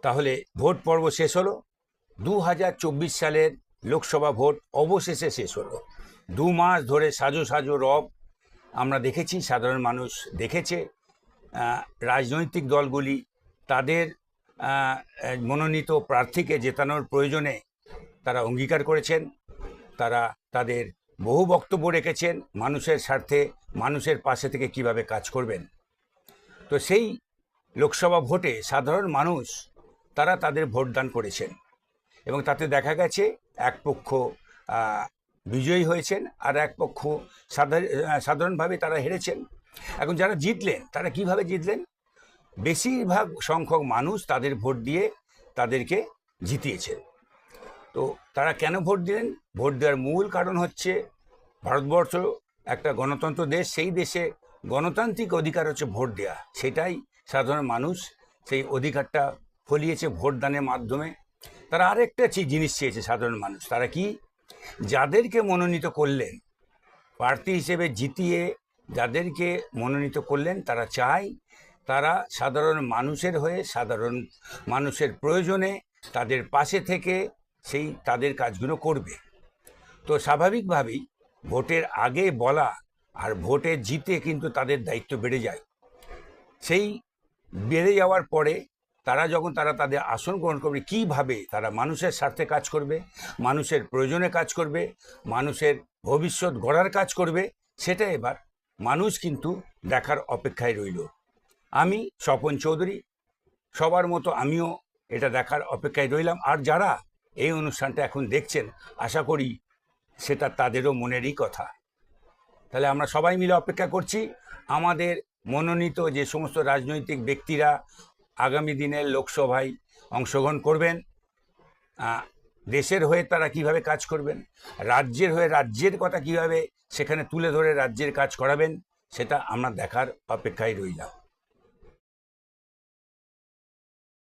তাহলে ভোট পর্ব শেষ হলো। 2024 সালের লোকসভা ভোট অবশেষে শেষ হলো। 2 মাস ধরে সাজো সাজো রব আমরা দেখেছি, সাধারণ মানুষ দেখেছে। রাজনৈতিক দলগুলি তাদের মনোনীত প্রার্থীকে জেতানোর প্রয়োজনে তারা অঙ্গীকার করেছেন। তারা তাদের বহু বক্তব্য রেখেছেন মানুষের স্বার্থে, মানুষের পাশে থেকে কিভাবে কাজ করবেন। তো সেই লোকসভা ভোটে সাধারণ মানুষ তারা তাদের ভোটদান করেছেন এবং তাতে দেখা গেছে এক পক্ষ বিজয়ী হয়েছেন আর এক পক্ষ সাধারণভাবে তারা হেরেছেন। এখন যারা জিতলেন তারা কিভাবে জিতলেন? বেশিরভাগ সংখ্যক মানুষ তাদের ভোট দিয়ে তাদেরকে জিতিয়েছেন। তো তারা কেন ভোট দিলেন? ভোট দেওয়ার মূল কারণ হচ্ছে ভারতবর্ষ একটা গণতন্ত্র দেশ, সেই দেশে গণতান্ত্রিক অধিকার হচ্ছে ভোট দেওয়া। সেটাই সাধারণ মানুষ সেই অধিকারটা ফলিয়েছে ভোটদানের মাধ্যমে। তারা আরেকটা জিনিস চেয়েছে সাধারণ মানুষ। তারা কি? যাদেরকে মনোনীত করলেন প্রার্থী হিসেবে জিতিয়ে, যাদেরকে মনোনীত করলেন তারা চায় তারা সাধারণ মানুষের হয়ে, সাধারণ মানুষের প্রয়োজনে তাদের পাশে থেকে সেই তাদের কাজগুলো করবে। তো স্বাভাবিকভাবেই ভোটের আগে বলা আর ভোটে জিতে কিন্তু তাদের দায়িত্ব বেড়ে যায়। সেই বেড়ে যাওয়ার পরে তারা যখন তাদের আসন গ্রহণ করবে, কীভাবে তারা মানুষের স্বার্থে কাজ করবে, মানুষের প্রয়োজনে কাজ করবে, মানুষের ভবিষ্যৎ গড়ার কাজ করবে, সেটা এবার মানুষ কিন্তু দেখার অপেক্ষায় রইল। আমি স্বপন চৌধুরী, সবার মতো আমিও এটা দেখার অপেক্ষায় রইলাম। আর যারা এই অনুষ্ঠানটা এখন দেখছেন, আশা করি সেটা তাদেরও মনেরই কথা। তাহলে আমরা সবাই মিলে অপেক্ষা করছি আমাদের মনোনীত যে সমস্ত রাজনৈতিক ব্যক্তিরা আগামী দিনের লোকসভায় অংশগ্রহণ করবেন, দেশের হয়ে তারা কিভাবে কাজ করবেন, রাজ্যের হয়ে রাজ্যের কথা কিভাবে সেখানে তুলে ধরে রাজ্যের কাজ করাবেন, সেটা আমরা দেখার অপেক্ষায় রইলাম।